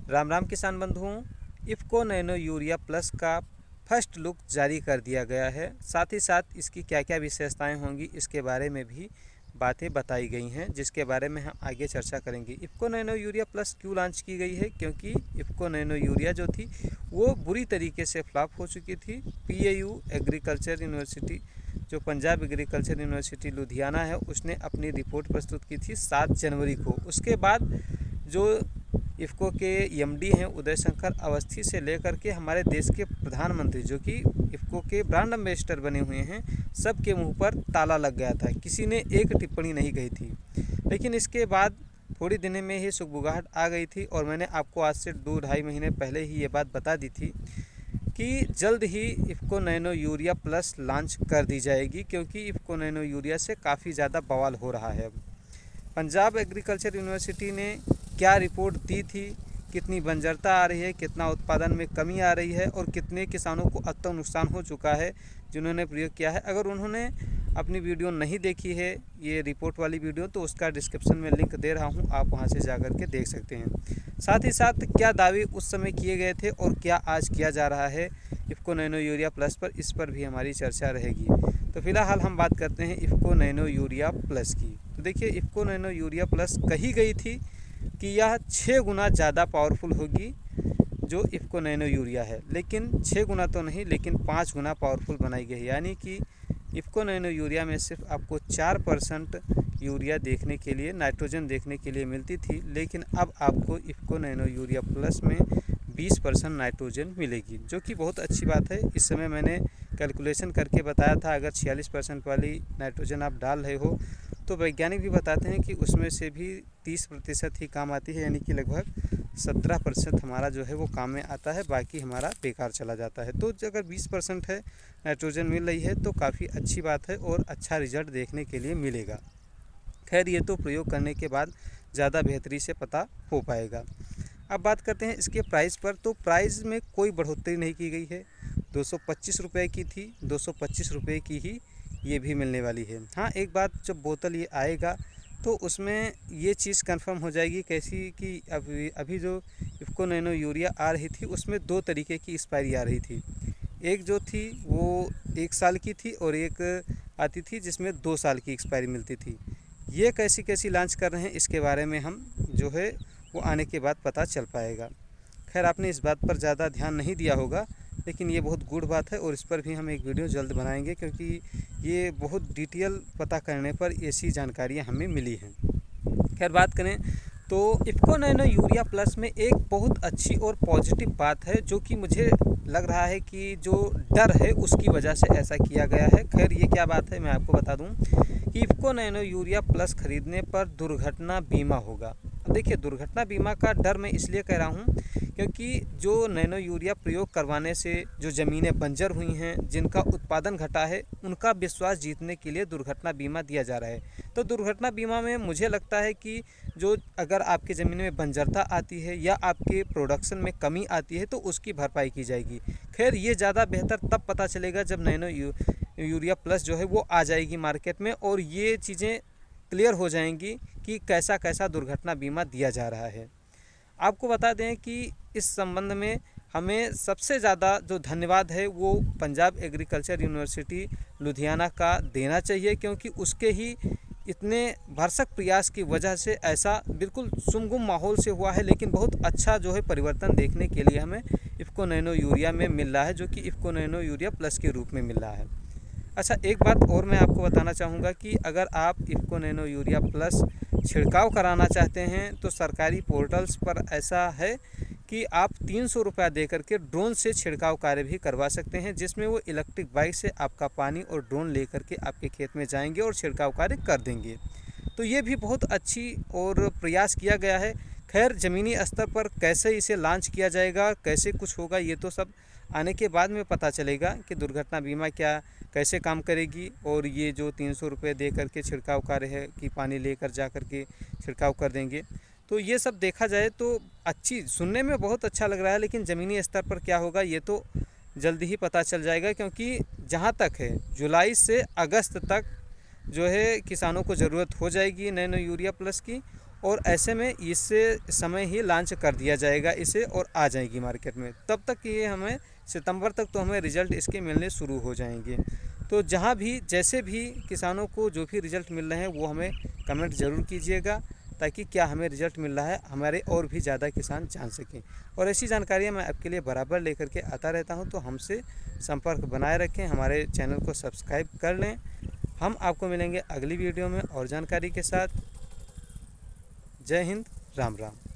राम राम किसान बंधुओं, IFFCO nano urea plus का फर्स्ट लुक जारी कर दिया गया है। साथ ही साथ इसकी क्या क्या विशेषताएं होंगी इसके बारे में भी बातें बताई गई हैं, जिसके बारे में हम आगे चर्चा करेंगे। इफ़को नैनो यूरिया प्लस क्यों लॉन्च की गई है? क्योंकि इफ़को नैनो यूरिया जो थी वो बुरी तरीके से फ्लॉप हो चुकी थी। PAU एग्रीकल्चर यूनिवर्सिटी, जो पंजाब एग्रीकल्चर यूनिवर्सिटी लुधियाना है, उसने अपनी रिपोर्ट प्रस्तुत की थी 7 जनवरी को। उसके बाद जो इफ़को के MD हैं उदय शंकर अवस्थी से लेकर के हमारे देश के प्रधानमंत्री, जो कि इफ़को के ब्रांड एम्बेसडर बने हुए हैं, सबके मुंह पर ताला लग गया था। किसी ने एक टिप्पणी नहीं कही थी। लेकिन इसके बाद थोड़ी दिनों में ही सुगबुगाहट आ गई थी और मैंने आपको आज से 2-2.5 महीने पहले ही ये बात बता दी थी कि जल्द ही IFFCO nano urea plus launch कर दी जाएगी, क्योंकि इफ़को नैनो यूरिया से काफ़ी ज़्यादा बवाल हो रहा है। पंजाब एग्रीकल्चर यूनिवर्सिटी ने क्या रिपोर्ट दी थी, कितनी बंजरता आ रही है, कितना उत्पादन में कमी आ रही है और कितने किसानों को अब तक नुकसान हो चुका है जिन्होंने प्रयोग किया है। अगर उन्होंने अपनी वीडियो नहीं देखी है, ये रिपोर्ट वाली वीडियो, तो उसका डिस्क्रिप्शन में लिंक दे रहा हूँ, आप वहाँ से जाकर के देख सकते हैं। साथ ही साथ क्या दावे उस समय किए गए थे और क्या आज किया जा रहा है इफ़को नैनो यूरिया प्लस पर, इस पर भी हमारी चर्चा रहेगी। तो फिलहाल हम बात करते हैं इफ़को नैनो यूरिया प्लस की। तो देखिए, इफ़को नैनो यूरिया प्लस कही गई थी कि यह 6 गुना ज़्यादा पावरफुल होगी जो इफ़को नैनो यूरिया है, लेकिन 6 गुना तो नहीं, लेकिन 5 गुना पावरफुल बनाई गई। यानी कि इफ़को नैनो यूरिया में सिर्फ आपको 4% यूरिया देखने के लिए, नाइट्रोजन देखने के लिए मिलती थी, लेकिन अब आपको इफ़को नैनो यूरिया प्लस में 20% नाइट्रोजन मिलेगी, जो कि बहुत अच्छी बात है। इस समय मैंने कैलकुलेशन करके बताया था, अगर 46% वाली नाइट्रोजन आप डाल रहे हो तो वैज्ञानिक भी बताते हैं कि उसमें से भी 30% ही काम आती है, यानी कि लगभग 17% हमारा जो है वो काम में आता है, बाकी हमारा बेकार चला जाता है। तो अगर 20% है नाइट्रोजन मिल रही है तो काफ़ी अच्छी बात है और अच्छा रिजल्ट देखने के लिए मिलेगा। खैर, ये तो प्रयोग करने के बाद ज़्यादा बेहतरी से पता हो पाएगा। अब बात करते हैं इसके प्राइस पर। तो प्राइस में कोई बढ़ोतरी नहीं की गई है। 225 रुपये की थी, 225 रुपये की ही ये भी मिलने वाली है। हाँ, एक बात, जब बोतल ये आएगा तो उसमें ये चीज़ कंफर्म हो जाएगी कैसी कि अभी जो इफ़को नैनो यूरिया आ रही थी उसमें 2 तरीके की एक्सपायरी आ रही थी। एक जो थी वो 1 साल की थी और एक आती थी जिसमें 2 साल की एक्सपायरी मिलती थी। ये कैसी कैसी लॉन्च कर रहे हैं इसके बारे में हम जो है वो आने के बाद पता चल पाएगा। खैर, आपने इस बात पर ज़्यादा ध्यान नहीं दिया होगा, लेकिन ये बहुत गुड बात है और इस पर भी हम एक वीडियो जल्द बनाएंगे, क्योंकि ये बहुत डिटेल पता करने पर ऐसी जानकारियाँ हमें मिली हैं। खैर, बात करें तो इफ़को नैनो यूरिया प्लस में एक बहुत अच्छी और पॉजिटिव बात है, जो कि मुझे लग रहा है कि जो डर है उसकी वजह से ऐसा किया गया है। खैर, ये क्या बात है मैं आपको बता दूं कि इफ़को नैनो यूरिया प्लस खरीदने पर दुर्घटना बीमा होगा। देखिए, दुर्घटना बीमा का डर मैं इसलिए कह रहा हूँ क्योंकि जो नैनो यूरिया प्रयोग करवाने से जो ज़मीनें बंजर हुई हैं, जिनका उत्पादन घटा है, उनका विश्वास जीतने के लिए दुर्घटना बीमा दिया जा रहा है। तो दुर्घटना बीमा में मुझे लगता है कि जो अगर आपकी ज़मीन में बंजरता आती है या आपके प्रोडक्शन में कमी आती है तो उसकी भरपाई की जाएगी। खैर, ये ज़्यादा बेहतर तब पता चलेगा जब नैनो यूरिया प्लस जो है वो आ जाएगी मार्केट में और ये चीज़ें क्लियर हो जाएंगी कि कैसा कैसा दुर्घटना बीमा दिया जा रहा है। आपको बता दें कि इस संबंध में हमें सबसे ज़्यादा जो धन्यवाद है वो पंजाब एग्रीकल्चर यूनिवर्सिटी लुधियाना का देना चाहिए, क्योंकि उसके ही इतने भरसक प्रयास की वजह से ऐसा बिल्कुल सुमगुम माहौल से हुआ है, लेकिन बहुत अच्छा जो है परिवर्तन देखने के लिए हमें इफ़को नैनो यूरिया में मिल रहा है, जो कि इफ़को नैनो यूरिया प्लस के रूप में मिल रहा है। अच्छा, एक बात और मैं आपको बताना चाहूँगा कि अगर आप इफ़को नैनो यूरिया प्लस छिड़काव कराना चाहते हैं तो सरकारी पोर्टल्स पर ऐसा है कि आप 300 रुपया दे करके ड्रोन से छिड़काव कार्य भी करवा सकते हैं, जिसमें वो इलेक्ट्रिक बाइक से आपका पानी और ड्रोन लेकर के आपके खेत में जाएंगे और छिड़काव कार्य कर देंगे। तो ये भी बहुत अच्छी और प्रयास किया गया है। खैर, ज़मीनी स्तर पर कैसे इसे लॉन्च किया जाएगा, कैसे कुछ होगा, ये तो सब आने के बाद में पता चलेगा कि दुर्घटना बीमा क्या कैसे काम करेगी। और ये जो 300 रुपये दे करके छिड़काव कार्य है कि पानी लेकर जा कर के छिड़काव कर देंगे, तो ये सब देखा जाए तो अच्छी, सुनने में बहुत अच्छा लग रहा है, लेकिन ज़मीनी स्तर पर क्या होगा ये तो जल्दी ही पता चल जाएगा। क्योंकि जहाँ तक है जुलाई से अगस्त तक जो है किसानों को ज़रूरत हो जाएगी नैनो यूरिया प्लस की, और ऐसे में इससे समय ही लॉन्च कर दिया जाएगा इसे और आ जाएगी मार्केट में। तब तक ये हमें सितंबर तक तो हमें रिज़ल्ट इसके मिलने शुरू हो जाएंगे। तो जहाँ भी जैसे भी किसानों को जो भी रिज़ल्ट मिल रहे हैं वो हमें कमेंट ज़रूर कीजिएगा, ताकि क्या हमें रिज़ल्ट मिल रहा है हमारे और भी ज़्यादा किसान जान सकें। और ऐसी जानकारियाँ मैं आपके लिए बराबर लेकर के आता रहता हूँ, तो हमसे संपर्क बनाए रखें, हमारे चैनल को सब्सक्राइब कर लें। हम आपको मिलेंगे अगली वीडियो में और जानकारी के साथ। जय हिंद, राम राम।